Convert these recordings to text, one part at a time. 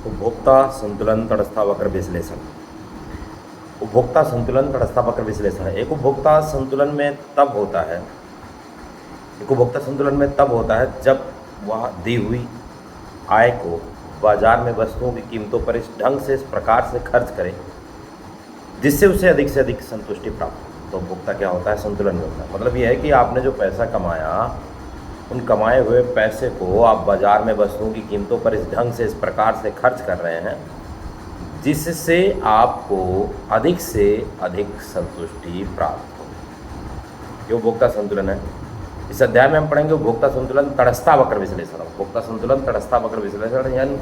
उपभोक्ता संतुलन तटस्थता वक्र विश्लेषण। उपभोक्ता संतुलन तटस्थता वक्र विश्लेषण एक उपभोक्ता संतुलन में तब होता है एक उपभोक्ता संतुलन में तब होता है जब वह दी हुई आय को बाजार में वस्तुओं की कीमतों पर इस ढंग से, इस प्रकार से खर्च करे जिससे उसे अधिक से अधिक संतुष्टि प्राप्त हो। तो उपभोक्ता क्या होता है? संतुलन में होता है। मतलब यह है कि आपने जो पैसा कमाया, उन कमाए हुए पैसे को आप बाजार में वस्तुओं की कीमतों पर इस ढंग से, इस प्रकार से खर्च कर रहे हैं जिससे आपको अधिक से अधिक संतुष्टि प्राप्त हो। ये उपभोक्ता संतुलन है। इस अध्याय में हम पढ़ेंगे उपभोक्ता संतुलन तटस्थता वक्र विश्लेषण। उपभोक्ता संतुलन तटस्थता वक्र विश्लेषण यानी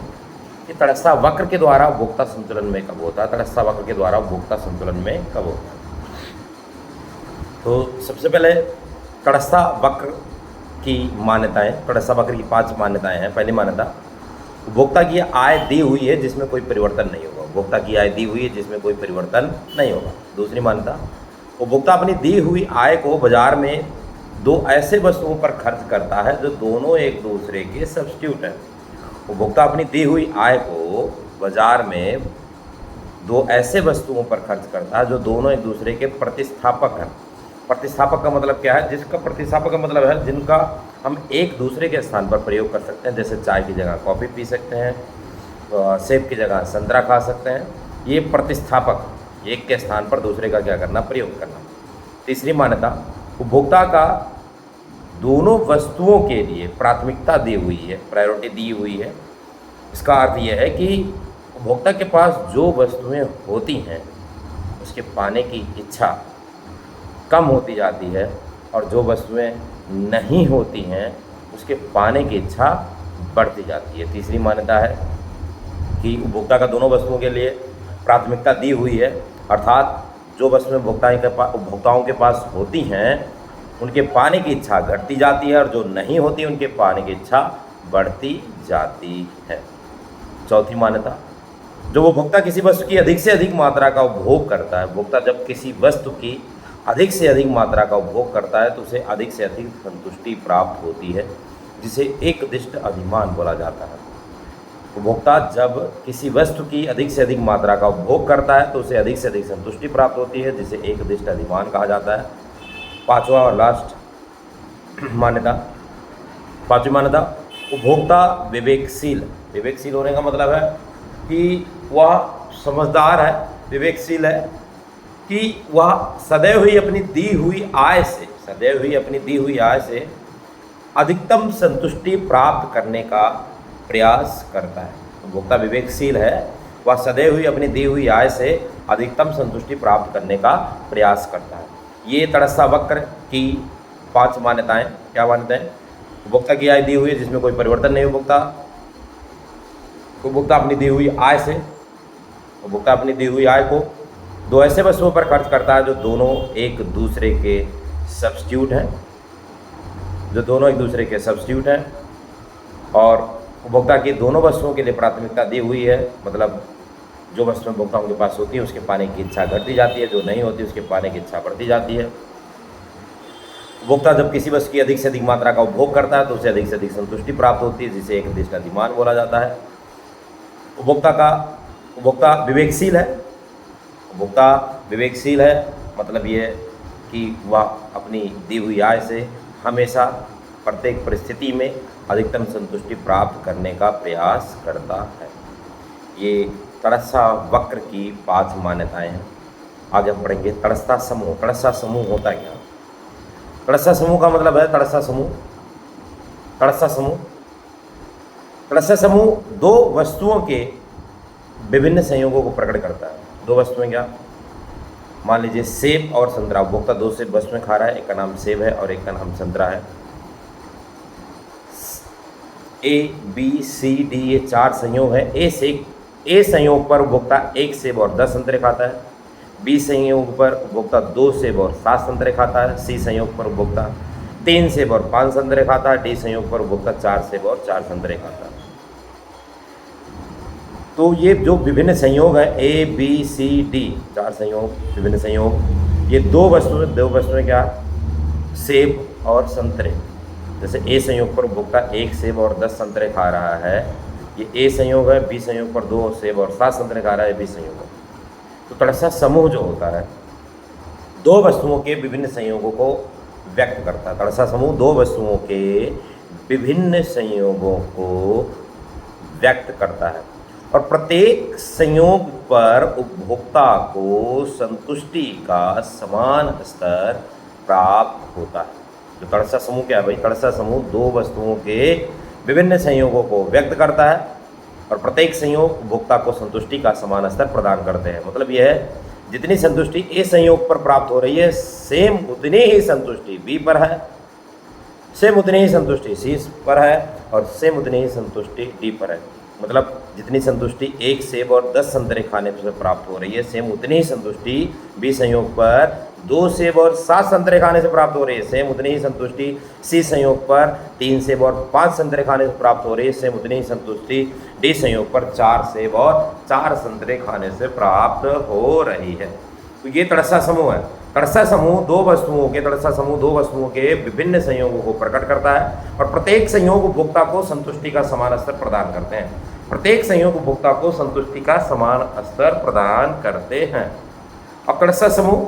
कि तटस्थता वक्र के द्वारा उपभोक्ता संतुलन में कब होता है, तटस्थता वक्र के द्वारा उपभोक्ता संतुलन में कब होता है। तो सबसे पहले तटस्थता वक्र की मान्यताएं, तटस्थता वक्र की 5 मान्यताएं हैं। पहली मान्यता, उपभोक्ता की आय दी हुई है जिसमें कोई परिवर्तन नहीं होगा। उपभोक्ता की आय दी हुई है जिसमें कोई परिवर्तन नहीं होगा। दूसरी मान्यता, उपभोक्ता अपनी दी हुई आय को बाजार में 2 ऐसे वस्तुओं पर खर्च करता है जो दोनों एक दूसरे के सब्स्टिट्यूट हैं। उपभोक्ता अपनी दी हुई आय को बाजार में 2 ऐसे वस्तुओं पर खर्च करता है जो दोनों एक दूसरे के प्रतिस्थापक हैं। प्रतिस्थापक का मतलब क्या है? जिसका प्रतिस्थापक का मतलब है जिनका हम एक दूसरे के स्थान पर प्रयोग कर सकते हैं। जैसे चाय की जगह कॉफ़ी पी सकते हैं, सेब की जगह संतरा खा सकते हैं। ये प्रतिस्थापक, एक के स्थान पर दूसरे का क्या करना? प्रयोग करना। तीसरी मान्यता, उपभोक्ता का दोनों वस्तुओं के लिए प्राथमिकता दी हुई है, प्रायोरिटी दी हुई है। इसका अर्थ यह है कि उपभोक्ता के पास जो वस्तुएं होती हैं उसके पाने की इच्छा कम होती जाती है और जो वस्तुएं नहीं होती हैं उसके पाने की इच्छा बढ़ती जाती है। तीसरी मान्यता है कि उपभोक्ता का दोनों वस्तुओं के लिए प्राथमिकता दी हुई है, अर्थात जो वस्तुएं उपभोक्ताओं के पास होती हैं उनके पाने की इच्छा घटती जाती है और जो नहीं होती उनके पाने की इच्छा बढ़ती जाती है। चौथी मान्यता, जब उपभोक्ता किसी वस्तु की अधिक से अधिक मात्रा का उपभोग करता है, उपभोक्ता जब किसी वस्तु की अधिक से अधिक मात्रा का उपभोग करता है तो उसे अधिक से अधिक संतुष्टि प्राप्त होती है, जिसे एकदिष्ट अधिमान बोला जाता है। उपभोक्ता जब किसी वस्तु की अधिक से अधिक मात्रा का उपभोग करता है तो उसे अधिक से अधिक संतुष्टि प्राप्त होती है, जिसे एकदिष्ट अधिमान कहा जाता है। पांचवा और लास्ट मान्यता, पांचवी मान्यता, उपभोक्ता विवेकशील। विवेकशील होने का मतलब है कि वह समझदार है, विवेकशील है कि वह सदैव ही अपनी दी हुई आय से अधिकतम संतुष्टि प्राप्त करने का प्रयास करता है। उपभोक्ता विवेकशील है, वह सदैव ही अपनी दी हुई आय से अधिकतम संतुष्टि प्राप्त करने का प्रयास करता है। ये तटस्थता वक्र की 5 मान्यताएं। क्या मान्यताएं? उपभोक्ता की आय दी हुई है जिसमें कोई परिवर्तन नहीं। उपभोक्ता अपनी दी हुई आय को 2 ऐसे वस्तुओं पर खर्च करता है जो दोनों एक दूसरे के सब्स्टिट्यूट हैं, और उपभोक्ता की दोनों वस्तुओं के लिए प्राथमिकता दी हुई है। मतलब जो वस्तुएं उपभोक्ताओं के पास होती है उसके पाने की इच्छा घटती जाती है, जो नहीं होती उसके पाने की इच्छा बढ़ती जाती है। उपभोक्ता जब किसी वस्तु की अधिक से अधिक मात्रा का उपभोग करता है तो उसे अधिक से अधिक संतुष्टि प्राप्त होती है, जिसे एकदिष्ट अधिमान बोला जाता है। उपभोक्ता विवेकशील है, मतलब ये कि वह अपनी दी हुई आय से हमेशा प्रत्येक परिस्थिति में अधिकतम संतुष्टि प्राप्त करने का प्रयास करता है। ये तटस्थता वक्र की 5 मान्यताएं हैं। आगे हम पढ़ेंगे तटस्थता समूह। तटस्थता समूह होता क्या? तटस्थता समूह का मतलब है तटस्थता समूह 2 वस्तुओं के विभिन्न संयोगों को प्रकट करता है। 2 वस्तुएं क्या? मान लीजिए सेब और संतरा। उपभोक्ता 2 से वस्तुएं खा रहा है, एक का नाम सेब है और एक का नाम संतरा है। ABCD ये 4 संयोग है। ए संयोग पर उपभोक्ता 1 सेब और 10 संतरे खाता है। बी संयोग पर उपभोक्ता 2 सेब और 7 संतरे खाता है। सी संयोग पर उपभोक्ता 3 सेब और 5 संतरे खाता है। डी संयोग पर उपभोक्ता 4 सेब और 4 संतरे खाता है। तो ये जो विभिन्न संयोग है ABCD 4 संयोग, विभिन्न संयोग, ये 2 वस्तुएं क्या? सेब और संतरे। जैसे ए संयोग पर उपभोक्ता 1 सेब और 10 संतरे खा रहा है ये ए संयोग है, बी संयोग पर 2 सेब और 7 संतरे खा रहा है, बी संयोग है। तो तटस्थ समूह जो होता है दो वस्तुओं के विभिन्न संयोगों को व्यक्त करता है। तटस्थ समूह दो वस्तुओं के विभिन्न संयोगों को व्यक्त करता है और प्रत्येक संयोग पर उपभोक्ता को संतुष्टि का समान स्तर प्राप्त होता है। जो तटस्थ समूह क्या है भाई? तटस्थ समूह दो वस्तुओं के विभिन्न संयोगों को व्यक्त करता है और प्रत्येक संयोग उपभोक्ता को संतुष्टि का समान स्तर प्रदान करते हैं। मतलब यह है जितनी संतुष्टि ए संयोग पर प्राप्त हो रही है सेम उतनी ही संतुष्टि बी पर है, सेम उतनी ही संतुष्टि सी पर है और सेम उतनी ही संतुष्टि डी पर है। मतलब जितनी संतुष्टि एक सेब और 10 संतरे खाने से प्राप्त हो रही है सेम उतनी ही संतुष्टि बी संयोग पर 2 सेब और 7 संतरे खाने से प्राप्त हो रही है, सेम उतनी ही संतुष्टि सी संयोग पर 3 सेब और 5 संतरे खाने से प्राप्त हो रही है, सेम उतनी ही संतुष्टि डी संयोग पर 4 सेब और 4 संतरे खाने से प्राप्त हो रही है। तो ये तटस्थ समूह है। तटस्थ समूह दो वस्तुओं के विभिन्न संयोगों को प्रकट करता है और प्रत्येक संयोग उपभोक्ता को संतुष्टि का समान स्तर प्रदान करते हैं। प्रत्येक संयोग उपभोक्ता को संतुष्टि का समान स्तर प्रदान करते हैं। अब तटस्थ समूह,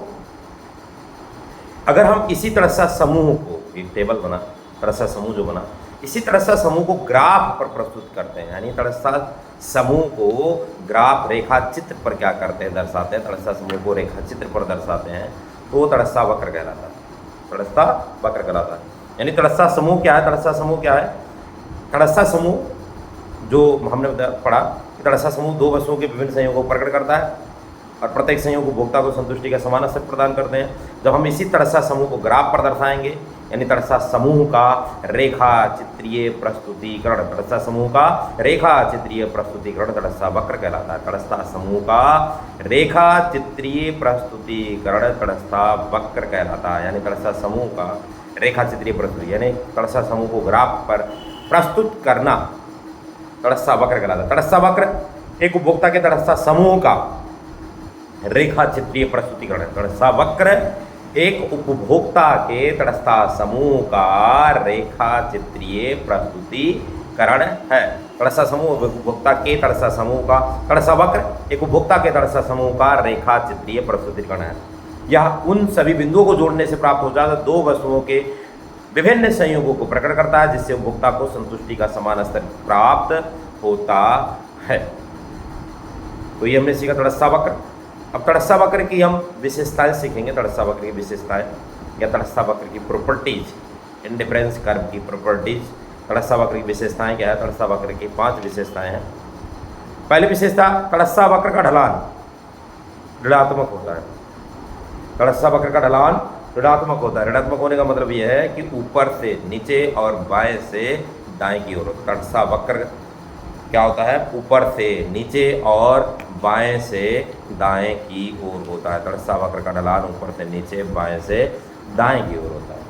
अगर हम इसी तटस्थ समूह को एक टेबल बना, तटस्थ समूह जो बना, इसी तटस्थ समूह को ग्राफ पर प्रस्तुत करते हैं, यानी तटस्थ समूह को ग्राफ रेखा चित्र पर क्या करते हैं, दर्शाते हैं। तटस्थ समूह को रेखा चित्र पर दर्शाते हैं तो वो तटस्थ वक्र कहलाता है। तटस्थ वक्र कहलाता है। यानी तटस्थ समूह क्या है? तटस्थ समूह क्या है? तटस्थ समूह जो हमने पढ़ा कि तटस्थ समूह दो वस्तुओं के विभिन्न संयोगों को प्रकट करता है और प्रत्येक संयोग उपभोक्ता को संतुष्टि का समान स्तर प्रदान करते हैं। जब हम इसी तटस्थ समूह को ग्राफ पर दर्शाएंगे, यानी तटस्थ समूह का रेखा चित्रीय प्रस्तुतिकरण, तटस्थ समूह का रेखा चित्रीय प्रस्तुतिकरण तटस्थ वक्र कहलाता है। तटस्थ समूह का रेखा चित्रीय प्रस्तुतिकरण तटस्थ वक्र कहलाता है। यानी तटस्थ समूह का रेखा चित्रीय प्रस्तुति, यानी तटस्थ समूह को ग्राफ पर प्रस्तुत करना तटस्थ वक्र कहलाता है। तटस्थ वक्र एक उपभोक्ता के तटस्थ समूह का रेखा चित्रीय प्रस्तुतिकरण है। तटस्थ वक्र एक उपभोक्ता के तटस्थ समूह का रेखा चित्रीय प्रस्तुतिकरण है। तटस्थ समूह उपभोक्ता के तटस्थ समूह का, तटस्थ वक्र एक उपभोक्ता के तटस्थ समूह का रेखा चित्रीय प्रस्तुतिकरण है। यह उन सभी बिंदुओं को जोड़ने से प्राप्त हो जाता दो वस्तुओं के विभिन्न संयोगों को प्रकट करता है जिससे उपभोक्ता को संतुष्टि का समान स्तर प्राप्त होता है। तो ये हमने सीखा तटस्थ वक्र। अब तटस्थ वक्र की हम विशेषताएं सीखेंगे। तटस्थ वक्र की विशेषताएं या तटस्थ वक्र की प्रॉपर्टीज, इंडिफरेंस कर्व की प्रॉपर्टीज। तटस्थ वक्र की विशेषताएं क्या है? तटस्थ वक्र की 5 विशेषताएं हैं। पहली विशेषता, तटस्थ वक्र का ढलान ऋणात्मक होता है। तटस्थ वक्र का ढलान ऋणात्मक होता है। ऋणात्मक होने का मतलब यह है कि ऊपर से नीचे और बाएं से दाएं की ओर। तटस्थ वक्र क्या होता है? ऊपर से नीचे और बाएं से दाएं की ओर होता है। तटस्थ वक्र का ढलान ऊपर से नीचे बाएं से दाएं की ओर होता है।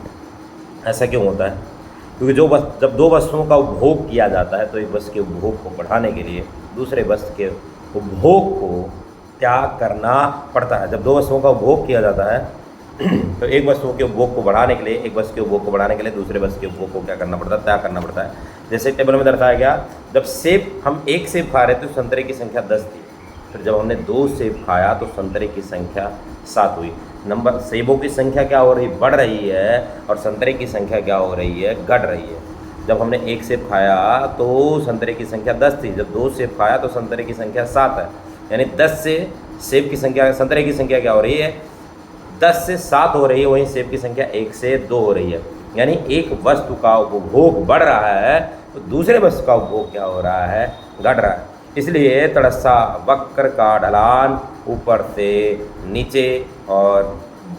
ऐसा क्यों होता है? क्योंकि जब दो वस्तुओं का उपभोग किया जाता है तो एक वस्तु के उपभोग को बढ़ाने के लिए दूसरे वस्तु के उपभोग को त्याग करना पड़ता है। जब दो वस्तुओं का उपभोग किया जाता है तो एक वस्तु के उपभोग को बढ़ाने के लिए, एक वस्तु के उपभोग को बढ़ाने के लिए दूसरे वस्तु के उपभोग को क्या करना पड़ता है? त्याग करना पड़ता है। जैसे टेबल में दर्शाया गया, जब सेब हम एक सेब खा रहे थे तो संतरे की संख्या 10 थी। फिर जब हमने 2 सेब खाया तो संतरे की संख्या 7 हुई। नंबर सेबों की संख्या क्या हो रही? बढ़ रही है और संतरे की संख्या क्या हो रही है? घट रही है। जब हमने एक सेब खाया तो संतरे की संख्या 10 थी, जब 2 सेब खाया तो संतरे की संख्या 7 है। यानी 10 से सेब की संख्या, संतरे की संख्या क्या हो रही है? 10 से 7 हो रही है, वहीं सेब की संख्या 1 से 2 हो रही है। यानी एक वस्तु का उपभोग बढ़ रहा है तो दूसरे वस्तु का उपभोग क्या हो रहा है? घट रहा है। इसलिए तटस्थ वक्र का ढलान ऊपर से नीचे और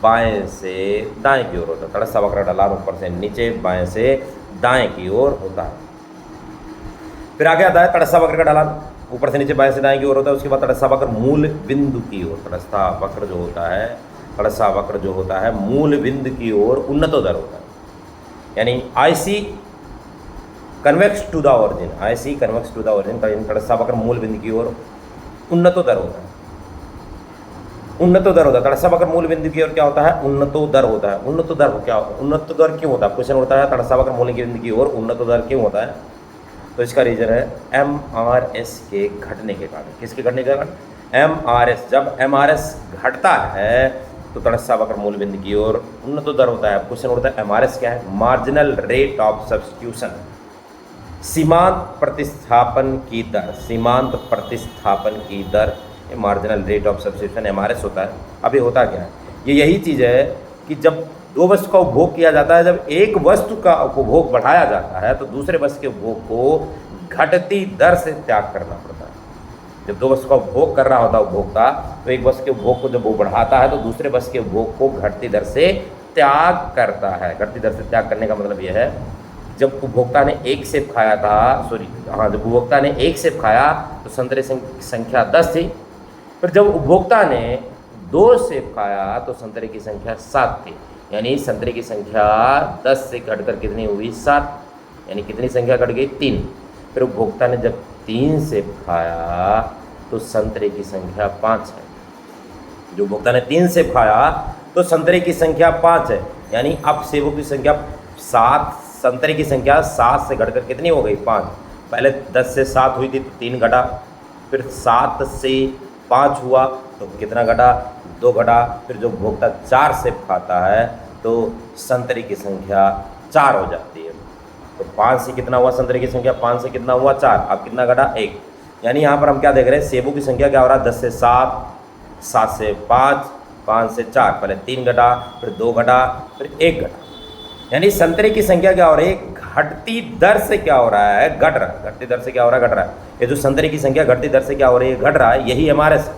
बाएं से दाएं की ओर होता है। तटस्थ वक्र का ढलान ऊपर से नीचे, बाएं से दाएं की ओर होता है। फिर आगे आता है तटस्थ वक्र का ढलान ऊपर से नीचे, बाएं से दाएं की ओर होता है। उसके बाद तटस्थ वक्र मूल बिंदु की ओर, तटस्थ वक्र जो होता है, तटस्थ वक्र जो होता है मूल बिंदु की ओर उन्नतोदर होता है। यानी IC convex to the origin, IC convex to the origin, तटस्थ वक्र मूल बिंदु की ओर उन्नतोदर होता है। उन्नतोदर होता है तटस्थ वक्र मूल बिंदु की ओर क्या होता है? उन्नतोदर होता है। उन्नतोदर क्या होता है? उन्नतोदर क्यों होता है? क्वेश्चन होता है तटस्थ वक्र मूल बिंदु की ओर उन्नतोदर क्यों होता है? तो इसका रीजन है MRS के घटने के कारण। किसके घटने के कारण? MRS। जब MRS घटता है तो तटस्थ वक्र मूल बिंदु की ओर उन्नत दर होता है। क्वेश्चन उठता है MRS क्या है? मार्जिनल रेट ऑफ सब्स्टिट्यूशन, सीमांत प्रतिस्थापन की दर। सीमांत प्रतिस्थापन की दर, ये marginal rate of substitution MRS होता है। अभी होता क्या है? ये यही चीज़ है कि जब दो वस्तु का उपभोग किया जाता है, जब एक वस्तु का उपभोग बढ़ाया जाता है तो दूसरे वस्तु के उपभोग को घटती दर से त्याग करना पड़ता है। जब दो वस्तु का उपभोग कर रहा होता है उपभोक्ता, तो एक वस्तु के उपभोग को जब वो बढ़ाता है तो दूसरे वस्तु के उपभोग को घटती दर से त्याग करता है। घटती दर से त्याग करने का मतलब यह है, जब उपभोक्ता ने एक सेब खाया था, जब उपभोक्ता ने एक सेब खाया तो संतरे की संख्या 10 थी। फिर जब उपभोक्ता ने 2 सेब खाया तो संतरे की संख्या 7 थी। यानी संतरे की संख्या 10 से घटकर कितनी हुई? 7। यानी कितनी संख्या घट गई? 3। फिर उपभोक्ता ने जब 3 सेब खाया तो संतरे की संख्या 5 है। जो उपभोक्ता ने 3 सेब खाया तो संतरे की संख्या 5 है। यानी अब सेबों की संख्या 7, संतरे की संख्या 7 से घटकर कितनी हो गई? 5। पहले 10 से 7 हुई थी तो 3 घटा, फिर 7 से 5 हुआ तो कितना घटा? 2 घटा। फिर जो उपभोक्ता 4 सेब खाता है तो संतरे की संख्या 4 हो जाती है। तो 5 से कितना हुआ? संतरे की संख्या 5 से कितना हुआ? 4। अब कितना घटा? 1। यानी यहाँ पर हम क्या देख रहे हैं? सेबों की संख्या क्या हो रहा है? 10 से 7, 7 से 5, 5 से 4। पहले 3 घटा, फिर 2 घटा, फिर 1 घटा। यानी संतरे की संख्या क्या हो रही है? घटती दर से क्या हो रहा है? घट रहा है। घटती दर से क्या हो रहा है? घट रहा है। ये जो संतरे की संख्या घटती दर से क्या हो रही है? घट रहा है। यही MRS,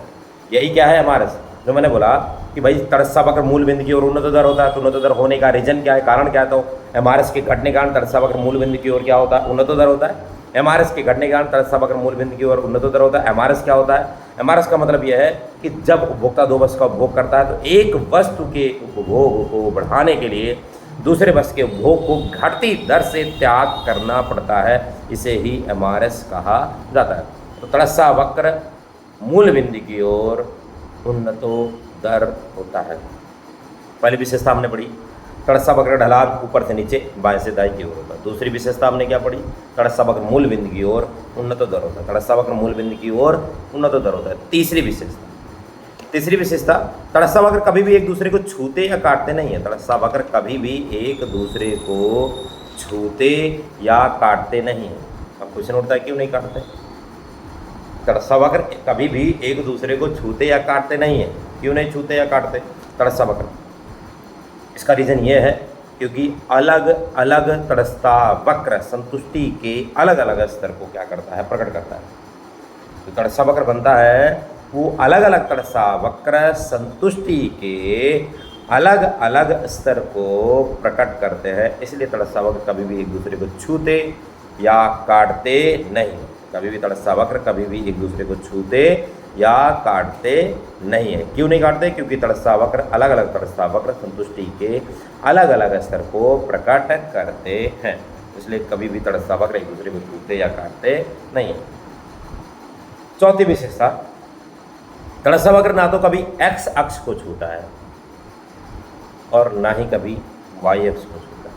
यही क्या है? MRS। जो मैंने बोला कि भाई तटस्थ वक्र मूल बिंदु की ओर उन्नत दर होता है, तो उन्नत दर होने का रीजन क्या है? कारण क्या है? तो MRS के घटने के कारण तटस्थ वक्र मूल बिंदु की ओर क्या होता है? उन्नत दर होता है। MRS के घटने के कारण तटस्थ वक्र मूल बिंदु की ओर उन्नत दर होता है। MRS क्या होता है? MRS का मतलब यह है कि जब उपभोक्ता 2 वस्तु का उपभोग करता है तो एक वस्तु के उपभोग को बढ़ाने के लिए दूसरे वस्तु के उपभोग को घटती दर से त्याग करना पड़ता है। इसे ही MRS कहा जाता है। तो तटस्थ वक्र मूल बिंदु की ओर उन्नतो दर होता है। पहली विशेषता हमने पढ़ी, तटस्थ वक्र ढलान ऊपर से नीचे, बाएं से दाएं की ओर होता है। दूसरी विशेषता हमने क्या पढ़ी? तटस्थ वक्र मूल बिंदु की ओर उन्नत दर होता है। तटस्थ वक्र मूल बिंदु की ओर उन्नत दर होता है। तीसरी विशेषता, तटस्थ वक्र कभी भी एक दूसरे को छूते या काटते नहीं है। तटस्थ वक्र कभी भी एक दूसरे को छूते या काटते नहीं है। अब क्वेश्चन उठता है, क्यों नहीं काटते? तटस्थ वक्र कभी भी एक दूसरे को छूते या काटते नहीं है। क्यों नहीं छूते या काटते तटस्थ वक्र? इसका रीज़न ये है क्योंकि अलग अलग तटस्थ वक्र संतुष्टि के अलग अलग स्तर को क्या करता है? प्रकट करता है। जो तटस्थ वक्र बनता है वो अलग अलग तटस्थ वक्र संतुष्टि के अलग अलग स्तर को प्रकट करते हैं। इसलिए तटस्थ वक्र कभी भी एक दूसरे को छूते या काटते नहीं। कभी भी तटस्थ वक्र कभी भी एक दूसरे को छूते या काटते नहीं है। क्यों नहीं काटते? क्योंकि तटस्थ वक्र अलग अलग तटस्थ वक्र संतुष्टि के अलग अलग स्तर को प्रकट करते हैं। इसलिए कभी भी तटस्थ वक्र एक दूसरे को छूते या काटते नहीं है। चौथी विशेषता, तटस्थ वक्र ना तो कभी x अक्ष को छूता है और ना ही कभी y अक्ष को छूता है।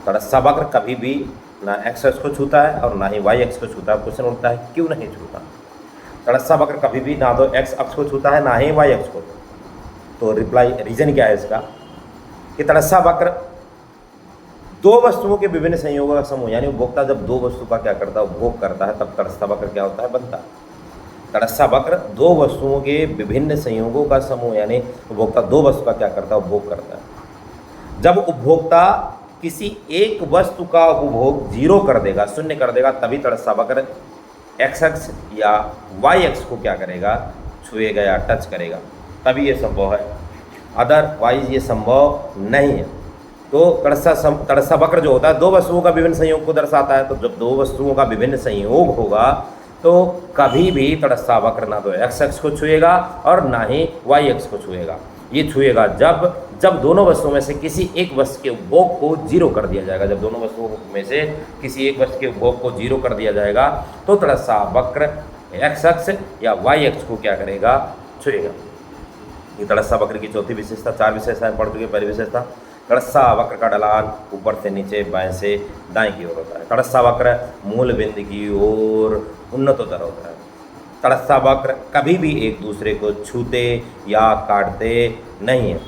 तटस्थ वक्र कभी भी ना x अक्ष को छूता है और ना ही y अक्ष को छूता है। क्वेश्चन उठता है, क्यों नहीं छूता? तटस्थ वक्र कभी भी ना तो x अक्ष को छूता है ना ही y अक्ष को। तो रीजन क्या है इसका? कि तटस्थ वक्र 2 वस्तुओं के विभिन्न संयोगों का समूह, यानी उपभोक्ता जब 2 वस्तु का क्या करता है? उपभोग करता है, तब तटस्थ वक्र क्या होता है? बनता है। तटस्थ वक्र 2 वस्तुओं के विभिन्न संयोगों का समूह, यानी उपभोक्ता 2 वस्तु का क्या करता है? उपभोग करता है। जब उपभोक्ता किसी एक वस्तु का उपभोग 0 कर देगा, शून्य कर देगा, तभी तटस्थ वक्र x अक्ष या y अक्ष को क्या करेगा? छुएगा या टच करेगा, तभी ये संभव है। अदरवाइज ये संभव नहीं है। तो तटस्थ वक्र जो होता है 2 वस्तुओं का विभिन्न संयोग को दर्शाता है। तो जब 2 वस्तुओं का विभिन्न संयोग होगा तो कभी भी तटस्थ वक्र ना तो x अक्ष को छुएगा और ना ही y अक्ष को छुएगा। ये छुएगा जब दोनों वस्तुओं में से किसी एक वस्तु के उपभोग को 0 कर दिया जाएगा। जब दोनों वस्तुओं में से किसी एक वस्तु के उपभोग को 0 कर दिया जाएगा तो तटस्थ वक्र x अक्ष या y अक्ष को क्या करेगा? छुएगा। ये तटस्थ वक्र की चौथी विशेषता। 4 विशेषताएं पढ़ चुके। पहली विशेषता, तड़स्सा वक्र का ढलान ऊपर से नीचे, बाएं से दाएं की ओर होता है। तड़स्सा वक्र मूल बिंदु की ओर उन्नतोत्तर होता है। तड़स्सा वक्र कभी भी एक दूसरे को छूते या काटते नहीं है।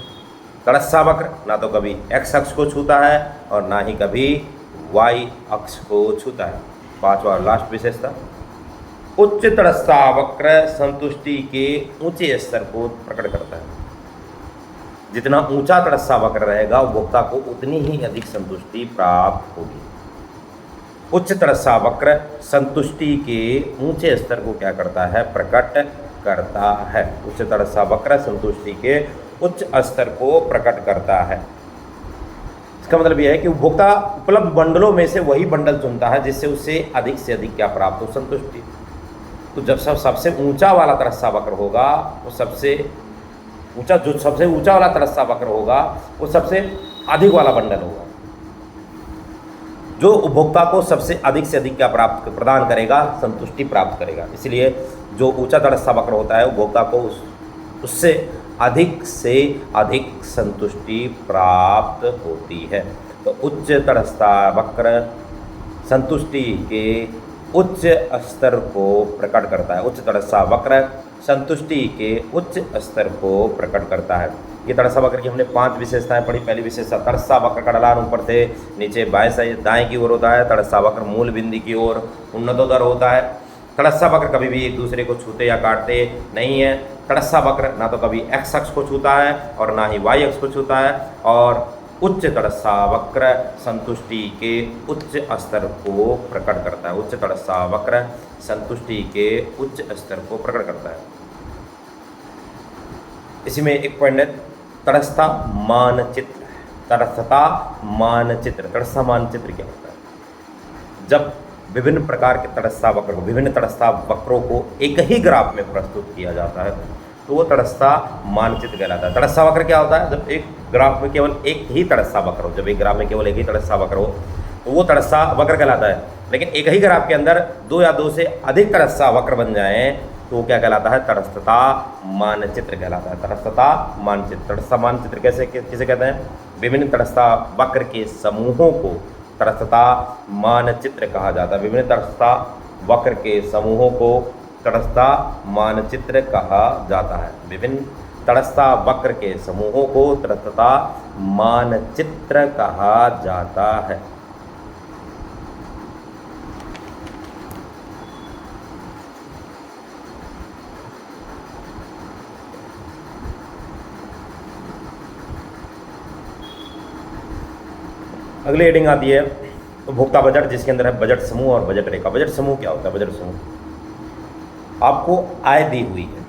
तड़स्सा वक्र ना तो कभी एक्स अक्ष को छूता है और ना ही कभी वाई अक्ष को छूता है। पांचवा और लास्ट विशेषता, उच्च तड़स्सा वक्र संतुष्टि के ऊंचे स्तर को प्रकट करता है। जितना ऊंचा तड़स्सा वक्र रहेगा उपभोक्ता को उतनी ही अधिक संतुष्टि प्राप्त होगी। उच्च तड़स्सा वक्र संतुष्टि के ऊंचे स्तर को क्या करता है, प्रकट करता है। उच्च तड़स्सा वक्र संतुष्टि के उच्च स्तर को प्रकट करता है। इसका मतलब यह है कि उपभोक्ता उपलब्ध बंडलों में से वही बंडल चुनता है जिससे उसे अधिक से अधिक क्या प्राप्त हो, संतुष्टि। तो जब सबसे ऊंचा वाला तड़स्सा वक्र होगा वो सबसे ऊंचा वाला तड़स्सा वक्र होगा वो सबसे अधिक वाला बंडल होगा, जो उपभोक्ता को सबसे से अधिक क्या प्राप्त प्रदान करेगा, संतुष्टि प्राप्त करेगा। इसलिए जो ऊंचा तड़स्सा वक्र होता है उपभोक्ता को उससे से अधिक संतुष्टि प्राप्त होती है। तो उच्च तड़स्सा वक्र संतुष्टि के उच्च स्तर को प्रकट करता है। उच्च तड़स्सा वक्र संतुष्टि के उच्च स्तर को प्रकट करता है। ये तड़स्सा वक्र की हमने 5 विशेषताएं पढ़ी। पहली विशेषता, तड़स्सा वक्र का ढलान ऊपर से नीचे, बाएं से दाएं की ओर होता है। तड़स्सा वक्र मूल बिंदु की ओर उन्नतोत्तर होता है। तड़स्सा वक्र कभी भी एक दूसरे को छूते या काटते नहीं है। तड़स्सा वक्र ना तो कभी एक्स अक्ष को छूता है और ना ही वाई अक्ष को छूता है। और उच्च तड़स्सा वक्र संतुष्टि के उच्च स्तर को प्रकट करता है। उच्च तड़स्सा वक्र संतुष्टि के उच्च स्तर को प्रकट करता है। इसी में एक पॉइंट है, तटस्थता मानचित्र। तटस्थता मानचित्र, तटस्था मानचित्र क्या होता है? जब विभिन्न प्रकार के तटस्था वक्र को, विभिन्न तटस्था वक्रों को एक ही ग्राफ में प्रस्तुत किया जाता है तो वो तटस्था मानचित्र कहलाता है। तटस्था वक्र क्या होता है? जब एक ग्राफ में केवल एक ही तटस्था वक्र हो, जब एक ग्राफ में केवल एक ही तटस्था वक्र हो तो वो तटस्था वक्र कहलाता है। लेकिन एक ही ग्राफ के अंदर 2 या 2 से अधिक तटस्था वक्र बन जाएं तो वो क्या कहलाता है? तटस्थता मानचित्र कहलाता है। तटस्थता मानचित्र। तटस्था मानचित्र किसे कहते हैं? विभिन्न तटस्था वक्र के समूहों को तटस्थता मानचित्र कहा जाता है। विभिन्न तटस्था वक्र के समूहों को तटस्था मानचित्र कहा जाता है। विभिन्न तटस्था वक्र के समूहों को तटस्थता मानचित्र कहा जाता है। अगली हेडिंग आती है उपभोक्ता बजट, जिसके अंदर है बजट समूह और बजट रेखा। बजट समूह क्या होता है? बजट समूह, आपको आय दी हुई है।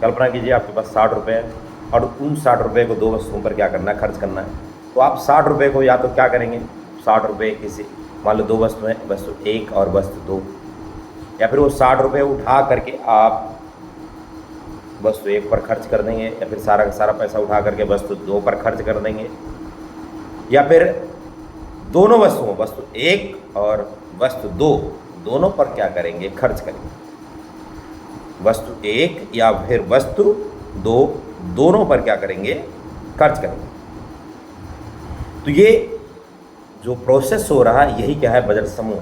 कल्पना कीजिए आपके पास 60 रुपये है और उन 60 रुपये को 2 वस्तुओं पर क्या करना है? खर्च करना है। तो आप 60 रुपये को या तो क्या करेंगे, 60 रुपये किसी, मान लो 2 वस्तु हैं, वस्तु 1 और वस्तु 2, या फिर वो 60 रुपये उठा करके आप वस्तु 1 पर खर्च कर देंगे, या फिर सारा का सारा पैसा उठा करके वस्तु 2 पर खर्च कर देंगे, या फिर दोनों वस्तुओं, वस्तु 1 और वस्तु 2 दोनों पर क्या करेंगे? खर्च करेंगे। वस्तु 1 या फिर वस्तु 2 दोनों पर क्या करेंगे? खर्च करेंगे। तो ये जो प्रोसेस हो रहा है यही क्या है? बजट समूह।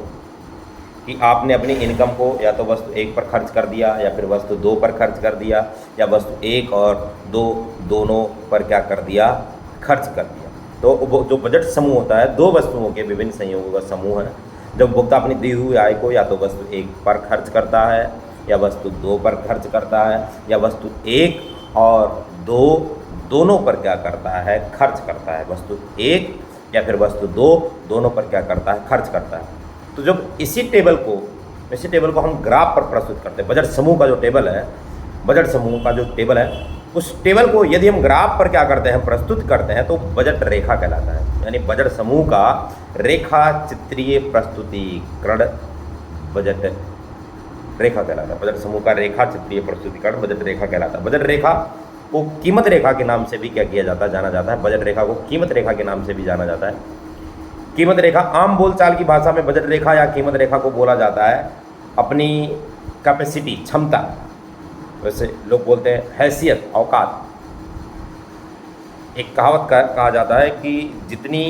कि आपने अपनी इनकम को या तो वस्तु 1 पर खर्च कर दिया, या फिर वस्तु 2 पर खर्च कर दिया, या वस्तु 1 और 2 दोनों पर क्या कर दिया? खर्च कर दिया। तो जो बजट समूह होता है 2 वस्तुओं के विभिन्न संयोगों का समूह है। जब उपभोक्ता अपनी दी हुई आय को या तो वस्तु 1 पर खर्च करता है, या वस्तु 2 पर खर्च करता है, या वस्तु 1 और 2 दोनों पर क्या करता है? खर्च करता है। वस्तु 1 या फिर वस्तु 2 दोनों पर क्या करता है? खर्च करता है। तो जब इसी टेबल को हम ग्राफ पर प्रस्तुत करते हैं, बजट समूह का जो टेबल है, बजट समूह का जो टेबल है, उस टेबल को यदि हम ग्राफ पर क्या करते हैं? प्रस्तुत करते हैं तो बजट रेखा कहलाता है। यानी बजट समूह का रेखा चित्रीय प्रस्तुतिकरण बजट रेखा कहलाता है। बजट समूह का रेखा चित्रीय प्रस्तुतिकरण बजट रेखा कहलाता है। बजट रेखा को कीमत रेखा के नाम से भी क्या किया जाता है? जाना जाता है। बजट रेखा को कीमत रेखा के नाम से भी जाना जाता है। कीमत रेखा आम बोलचाल की भाषा में बजट रेखा या कीमत रेखा को बोला जाता है अपनी कैपेसिटी, क्षमता, वैसे लोग बोलते हैं हैसियत, औकात। एक कहावत कहा जाता है कि जितनी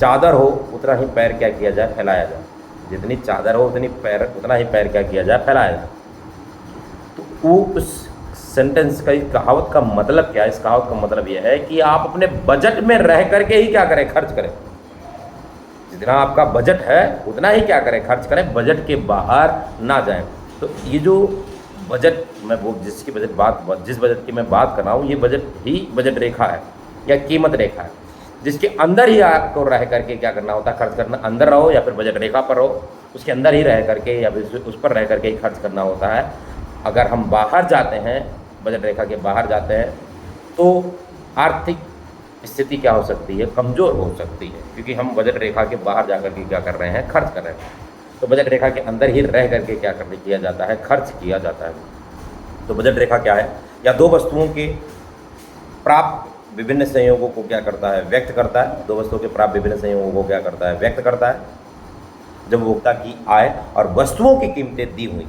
चादर हो उतना ही पैर क्या किया जाए, फैलाया जाए। जितनी चादर हो उतना ही पैर क्या किया जाए, फैलाया जाए। तो वो उस सेंटेंस का, इस कहावत का मतलब क्या है? इस कहावत का मतलब यह है कि आप अपने बजट में रह करके ही क्या करें, खर्च करें। जितना आपका बजट है उतना ही क्या करें, खर्च करें, बजट के बाहर ना जाएं। तो ये जो बजट मैं वो जिस बजट की मैं बात कर रहा हूँ, ये बजट ही बजट रेखा है या कीमत रेखा है, जिसके अंदर ही आपको रह करके क्या करना होता है, खर्च करना। अंदर रहो या फिर बजट रेखा पर रहो, उसके अंदर ही रह करके या फिर उस पर रह करके ही खर्च करना होता है। अगर हम बाहर जाते हैं, बजट रेखा के बाहर जाते हैं, तो आर्थिक स्थिति क्या हो सकती है, कमज़ोर हो सकती है, क्योंकि हम बजट रेखा के बाहर जा करके क्या कर रहे हैं, खर्च कर रहे हैं। तो बजट रेखा के अंदर ही रह करके क्या किया जाता है, खर्च किया जाता है। तो बजट रेखा क्या है? या दो वस्तुओं के प्राप्त विभिन्न संयोगों को क्या करता है, व्यक्त करता है। दो वस्तुओं के प्राप्त विभिन्न संयोगों को क्या करता है, व्यक्त करता है। जब उपभोक्ता की आय और वस्तुओं की कीमतें दी हुई,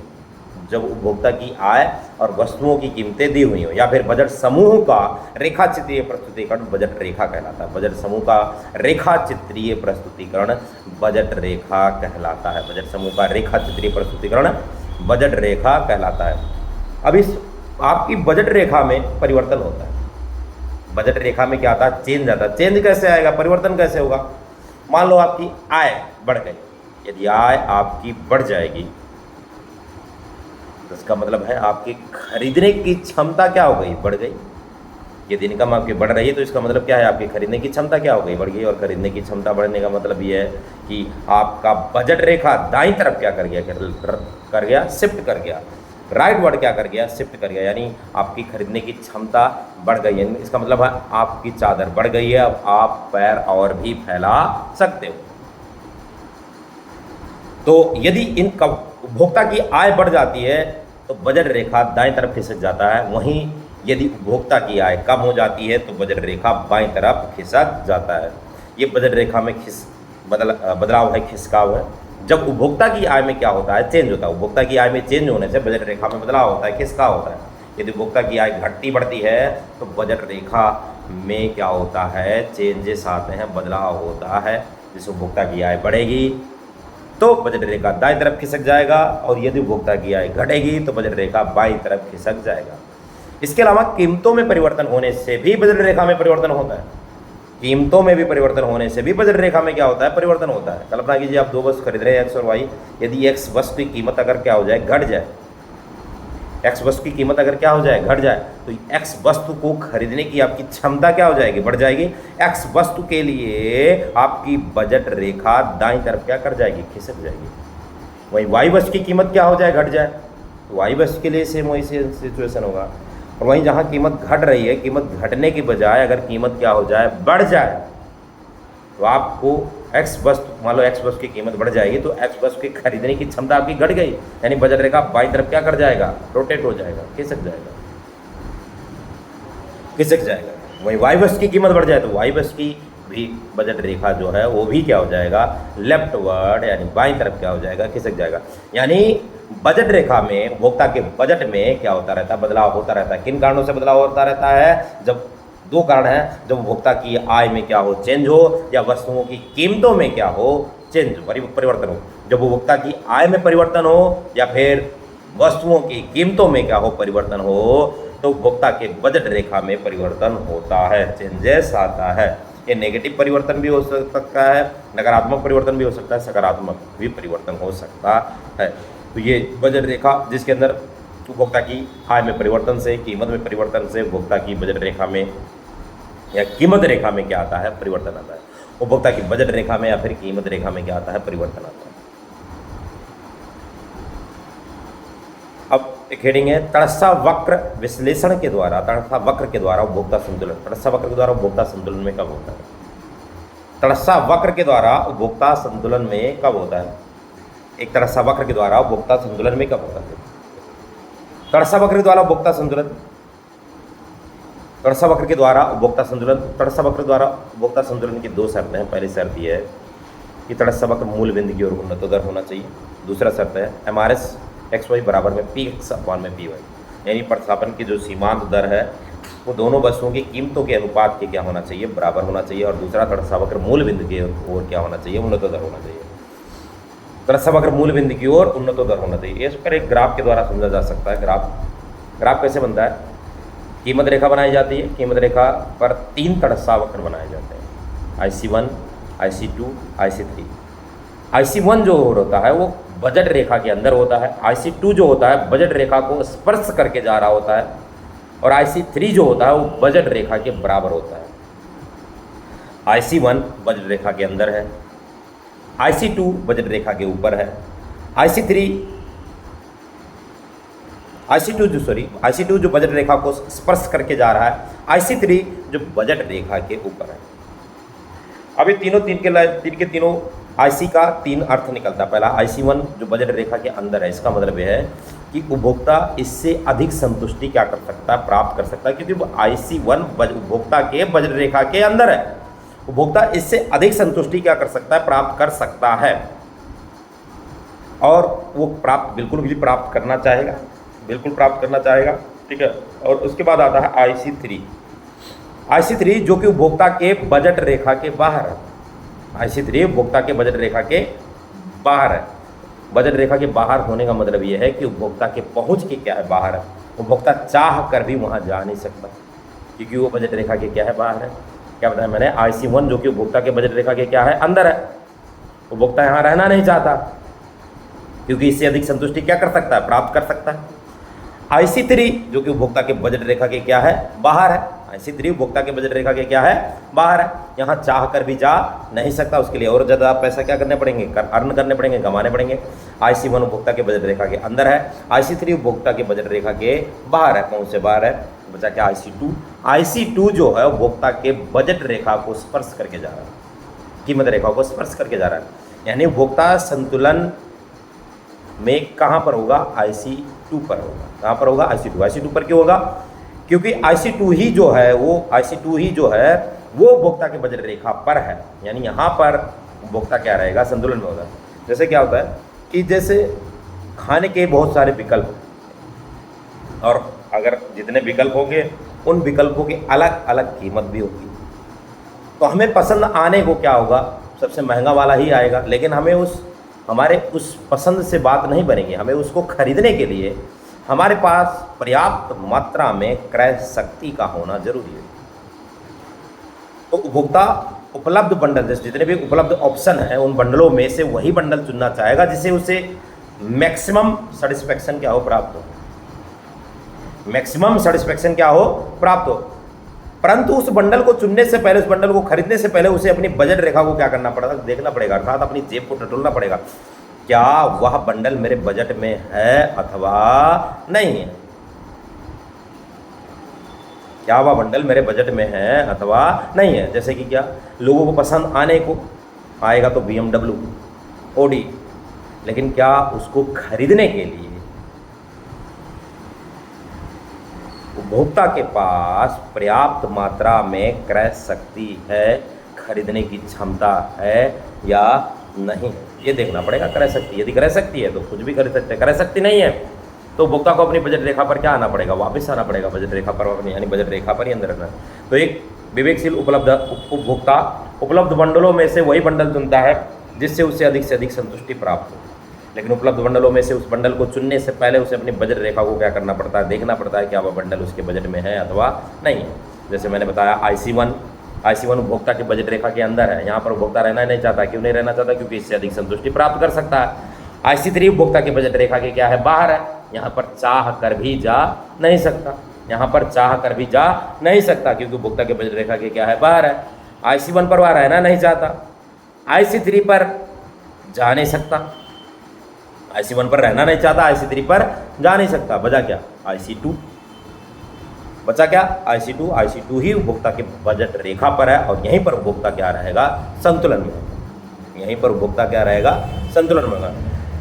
जब उपभोक्ता की आय और वस्तुओं की कीमतें दी हुई हो, या फिर बजट समूह का रेखा चित्रीय प्रस्तुतिकरण बजट रेखा कहलाता है। बजट समूह का रेखा चित्रीय प्रस्तुतिकरण बजट रेखा कहलाता है। बजट समूह का रेखा चित्रीय प्रस्तुतिकरण बजट रेखा कहलाता है। अब इस आपकी बजट रेखा में परिवर्तन होता है। बजट रेखा में क्या आता है, चेंज आता है। चेंज कैसे आएगा, परिवर्तन कैसे होगा? मान लो आपकी आय बढ़ गई। यदि आय आपकी बढ़ जाएगी तो इसका मतलब है आपकी खरीदने की क्षमता क्या हो गई, बढ़ गई। यदि इनकम आपकी बढ़ रही है तो इसका मतलब क्या है, आपकी खरीदने की क्षमता क्या हो गई, बढ़ गई। और खरीदने की क्षमता बढ़ने का मतलब ये है कि आपका बजट रेखा दाईं तरफ क्या कर गया, शिफ्ट कर गया। राइट वर्ड क्या कर गया, शिफ्ट कर गया, यानी आपकी खरीदने की क्षमता बढ़ गई है। इसका मतलब है आपकी चादर बढ़ गई है, अब आप पैर और भी फैला सकते हो। तो यदि इन उपभोक्ता की आय बढ़ जाती है तो बजट रेखा दाएं तरफ खिसक जाता है। वहीं यदि उपभोक्ता की आय कम हो जाती है तो बजट रेखा बाएं तरफ खिसक जाता है। ये बजट रेखा में बदलाव है, खिसकाव है। जब उपभोक्ता की आय में क्या होता है, चेंज होता है। उपभोक्ता की आय में चेंज होने से बजट रेखा में बदलाव होता है, खिसकाव होता है। यदि उपभोक्ता की आय घटती बढ़ती है तो बजट रेखा में क्या होता है, चेंजेस आते हैं, बदलाव होता है। जिस उपभोक्ता की आय बढ़ेगी तो बजट रेखा दाईं तरफ खिसक जाएगा, और यदि उपभोक्ता की आय घटेगी तो बजट रेखा बाईं तरफ खिसक जाएगा। इसके अलावा कीमतों में परिवर्तन होने से भी बजट रेखा में परिवर्तन होता है। कीमतों में भी परिवर्तन होने से भी बजट रेखा में क्या होता है, परिवर्तन होता है। कल्पना कीजिए आप दो वस्तु खरीद रहे हैं, एक्स और वाई। यदि एक्स वस्तु की कीमत अगर क्या हो जाए, घट जाए, एक्स वस्तु की कीमत अगर क्या हो जाए, घट जाए, तो एक्स वस्तु को खरीदने की आपकी क्षमता क्या हो जाएगी, बढ़ जाएगी। एक्स वस्तु के लिए आपकी बजट रेखा दाईं तरफ क्या कर जाएगी, खिसक जाएगी। वहीं वाई वस्तु की कीमत क्या हो जाए, घट जाए, तो वाई वस्तु के लिए सेम वही सिचुएशन होगा। और वहीं जहाँ कीमत घट रही है, कीमत घटने की बजाय अगर कीमत क्या हो जाए, बढ़ जाए, तो आपको एक्स वस्तु, मान लो एक्स वस्तु की कीमत बढ़ जाएगी तो एक्स वस्तु की खरीदने की क्षमता आपकी घट गई, यानी बजट रेखा बाईं तरफ क्या कर जाएगा, रोटेट हो जाएगा, खिसक जाएगा। वहीं वाई वस्तु की कीमत बढ़ जाए तो वाई वस्तु की भी बजट रेखा जो है वो भी क्या हो जाएगा, लेफ्ट वर्ड, यानी बाईं तरफ क्या हो जाएगा, खिसक जाएगा। यानी बजट रेखा में, उपभोक्ता के बजट में क्या होता रहता है, बदलाव होता रहता है। किन कारणों से बदलाव होता रहता है? जब दो कारण हैं, जब उपभोक्ता की आय में क्या हो, चेंज हो, या वस्तुओं की कीमतों में क्या हो, चेंज, परिवर्तन हो। जब उपभोक्ता की आय में परिवर्तन हो या फिर वस्तुओं की कीमतों में क्या हो, परिवर्तन हो, तो उपभोक्ता के बजट रेखा में परिवर्तन होता है, चेंजेस आता है। ये नेगेटिव परिवर्तन भी हो सकता है, नकारात्मक परिवर्तन भी हो सकता है, सकारात्मक भी परिवर्तन हो सकता है। तो ये बजट रेखा जिसके अंदर उपभोक्ता की आय में परिवर्तन से, कीमत में परिवर्तन से उपभोक्ता की बजट रेखा में या कीमत रेखा में क्या आता है, परिवर्तन आता है। उपभोक्ता की बजट रेखा में या फिर कीमत रेखा में क्या आता है, परिवर्तन आता है। अब एक हेडिंग है, तड़स्सा वक्र विश्लेषण के द्वारा, तड़स्सा वक्र के द्वारा उपभोक्ता संतुलन। तड़स्सा वक्र के द्वारा उपभोक्ता संतुलन में कब होता है? तड़स्सा वक्र के द्वारा उपभोक्ता संतुलन में कब होता है? एक तड़स्सा वक्र के द्वारा उपभोक्ता संतुलन में कब होता है? तड़स्सा वक्र के द्वारा उपभोक्ता संतुलन, तड़स्सा वक्र के द्वारा उपभोक्ता संतुलन, तड़स्सा वक्र द्वारा उपभोक्ता संतुलन की दो शर्तें हैं। पहली शर्त यह है कि तड़स्सा वक्र मूल बिंदु की ओर उन्नतोदर होना चाहिए। दूसरा शर्त है MRS XY बराबर में PX/PY, यानी प्रतिस्थापन की जो सीमांत दर है वो दोनों वस्तुओं की कीमतों के अनुपात के क्या होना चाहिए, बराबर होना चाहिए। और दूसरा तटस्थ वक्र मूल बिंदु की ओर क्या होना चाहिए, उन्नतोत्तर होना चाहिए। तटस्थ वक्र मूल बिंदु की ओर उन्नतोत्तर होना चाहिए। इस पर एक ग्राफ के द्वारा समझा जा सकता है। ग्राफ कैसे बनता है, कीमत रेखा बनाई जाती है, कीमत रेखा पर 3 तटस्थ वक्र बनाए जाते हैं, IC1, IC2, IC3। IC1 जो होता है वो बजट रेखा के अंदर होता है, IC2 जो होता है बजट रेखा को स्पर्श करके जा रहा होता है, और IC3 जो होता है वो बजट रेखा के बराबर होता है। IC1 बजट रेखा के अंदर है, IC2 बजट रेखा के ऊपर है, IC2 जो बजट रेखा को स्पर्श करके जा रहा है, IC3 जो बजट रेखा के ऊपर है। अब ये तीन के तीनों IC का 3 अर्थ निकलता है। पहला IC1 जो बजट रेखा के अंदर है, इसका मतलब यह है कि उपभोक्ता इससे अधिक संतुष्टि क्या कर सकता है, प्राप्त कर सकता है, क्योंकि IC1 उपभोक्ता के बजट रेखा के अंदर है। उपभोक्ता इससे अधिक संतुष्टि क्या कर सकता है, प्राप्त कर सकता है, और वो बिल्कुल भी प्राप्त करना चाहेगा, ठीक है। और उसके बाद आता है IC3 जो कि उपभोक्ता के बजट रेखा के बाहर है। IC3 उपभोक्ता के बजट रेखा के बाहर है। बजट रेखा के बाहर होने का मतलब यह है कि उपभोक्ता के पहुंच के क्या है, बाहर है। उपभोक्ता चाह कर भी वहां जा नहीं सकता, क्योंकि वो बजट रेखा के क्या है, बाहर है। क्या बताया मैंने, IC1 जो कि उपभोक्ता के बजट रेखा के क्या है, अंदर है। उपभोक्ता यहाँ रहना नहीं चाहता, क्योंकि इससे अधिक संतुष्टि क्या कर सकता है, प्राप्त कर सकता है। IC3 जो कि उपभोक्ता के बजट रेखा के क्या है, बाहर है। IC3 उपभोक्ता के बजट रेखा के क्या है, बाहर है। यहाँ चाह कर भी जा नहीं सकता, उसके लिए और ज़्यादा पैसा क्या करने पड़ेंगे, अर्न करने पड़ेंगे, कमाने पड़ेंगे। IC1 उपभोक्ता के बजट रेखा के अंदर है, IC3 उपभोक्ता के बजट रेखा के बाहर है। कौन से बाहर है, बचा क्या, IC2 जो है उपभोक्ता के बजट रेखा को स्पर्श करके जा रहा है, कीमत रेखा को स्पर्श करके जा रहा है। यानी उपभोक्ता संतुलन में कहाँ पर होगा, IC2 पर होगा। कहाँ पर होगा, IC2 पर क्यों होगा, क्योंकि IC2 ही जो है वो उपभोक्ता के बजट रेखा पर है। यानी यहाँ पर उपभोक्ता क्या रहेगा, संतुलन में होगा। जैसे क्या होता है कि जैसे खाने के बहुत सारे विकल्प, और अगर जितने विकल्प होंगे उन विकल्पों की अलग अलग कीमत भी होगी, तो हमें पसंद आने को क्या होगा, सबसे महंगा वाला ही आएगा। लेकिन हमें हमारे उस पसंद से बात नहीं बनेगी, हमें उसको खरीदने के लिए हमारे पास पर्याप्त मात्रा में क्रय शक्ति का होना जरूरी है। तो उपभोक्ता उपलब्ध बंडल, जैसे जितने भी उपलब्ध ऑप्शन हैं उन बंडलों में से वही बंडल चुनना चाहेगा जिसे उसे मैक्सिमम सेटिस्फेक्शन क्या हो, प्राप्त हो। मैक्सिमम सेटिस्फेक्शन क्या हो, प्राप्त हो। परंतु उस बंडल को चुनने से पहले, उस बंडल को खरीदने से पहले उसे अपनी बजट रेखा को क्या करना पड़ेगा, देखना पड़ेगा, अर्थात अपनी जेब को टटोलना पड़ेगा। क्या वह बंडल मेरे बजट में है अथवा नहीं है, क्या वह बंडल मेरे बजट में है अथवा नहीं है। जैसे कि क्या, लोगों को पसंद आने को आएगा तो BMW, Audi, लेकिन क्या उसको खरीदने के लिए उपभोक्ता के पास पर्याप्त मात्रा में क्रय शक्ति है, खरीदने की क्षमता है या नहीं, ये देखना पड़ेगा। क्रय शक्ति, यदि क्रय शक्ति है तो कुछ भी खरीद सकते हैं, क्रय शक्ति नहीं है तो उपभोक्ता को अपनी बजट रेखा पर क्या आना पड़ेगा, वापस आना पड़ेगा बजट रेखा पर, यानी बजट रेखा पर ही अंदर रखना। तो एक विवेकशील उपभोक्ता उपलब्ध बंडलों में से वही बंडल चुनता है जिससे उसे अधिक से अधिक संतुष्टि प्राप्त हो। लेकिन उपलब्ध बंडलों में से उस बंडल को चुनने से पहले उसे अपनी बजट रेखा को क्या करना पड़ता है, देखना पड़ता है क्या वह बंडल उसके बजट में है अथवा नहीं है। जैसे मैंने बताया IC1 उपभोक्ता के बजट रेखा के अंदर है, यहाँ पर उपभोक्ता रहना नहीं चाहता। क्यों नहीं रहना चाहता, क्योंकि इससे अधिक संतुष्टि प्राप्त कर सकता है। IC3 उपभोक्ता के बजट रेखा के क्या है, बाहर है, यहाँ पर चाह कर भी जा नहीं सकता, यहाँ पर चाह कर भी जा नहीं सकता, क्योंकि उपभोक्ता के बजट रेखा के क्या है, बाहर है। IC1 पर वह रहना नहीं चाहता, IC3 पर जा नहीं सकता, IC1 पर रहना नहीं चाहता, IC3 पर जा नहीं सकता। बचा क्या, IC2 बचा क्या, IC2 ही उपभोक्ता के बजट रेखा पर है, और यहीं पर उपभोक्ता क्या रहेगा, संतुलन में होगा। यहीं पर उपभोक्ता क्या रहेगा, संतुलन में होगा।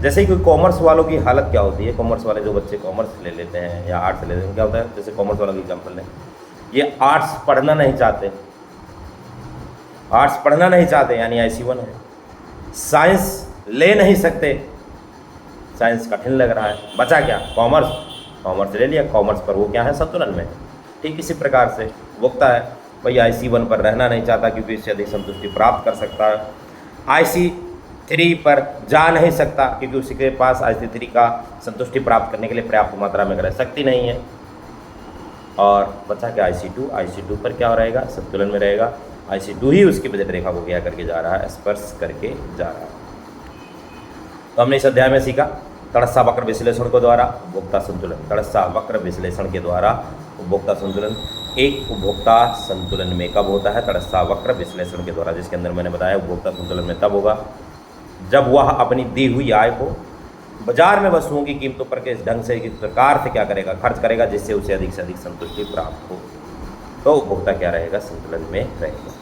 जैसे कि कॉमर्स वालों की हालत क्या होती है, कॉमर्स वाले जो बच्चे कॉमर्स ले लेते हैं या आर्ट्स ले लेते हैं, क्या होता है, जैसे कॉमर्स वालों की एग्जाम्पल लें, ये आर्ट्स पढ़ना नहीं चाहते, आर्ट्स पढ़ना नहीं चाहते यानी IC1 है। साइंस ले नहीं सकते, साइंस कठिन लग रहा है, बचा क्या, कॉमर्स ले लिया, कॉमर्स पर वो क्या है, संतुलन में। ठीक इसी प्रकार से उपभोक्ता है वही IC1 पर रहना नहीं चाहता क्योंकि इससे अधिक संतुष्टि प्राप्त कर सकता है। IC3 पर जा नहीं सकता क्योंकि उसी के पास IC3 का संतुष्टि प्राप्त करने के लिए पर्याप्त मात्रा में ग्रह शक्ति नहीं है। और बचा क्या IC2 पर क्या रहेगा, संतुलन में रहेगा। IC2 ही उसकी बजट रेखा को क्या करके जा रहा है, स्पर्श करके जा रहा है। तो हमने इस अध्याय में सीखा तटस्थ वक्र विश्लेषण के द्वारा उपभोक्ता संतुलन, तटस्थ वक्र विश्लेषण के द्वारा उपभोक्ता संतुलन। एक उपभोक्ता संतुलन में कब होता है, तटस्थ वक्र विश्लेषण के द्वारा, जिसके अंदर मैंने बताया उपभोक्ता संतुलन में तब होगा जब वह अपनी दी हुई आय को बाजार में वस्तुओं की कीमतों पर किस ढंग से, किस प्रकार से क्या करेगा, खर्च करेगा, जिससे उसे अधिक से अधिक संतुष्टि प्राप्त हो। तो उपभोक्ता क्या रहेगा, संतुलन में रहेगा।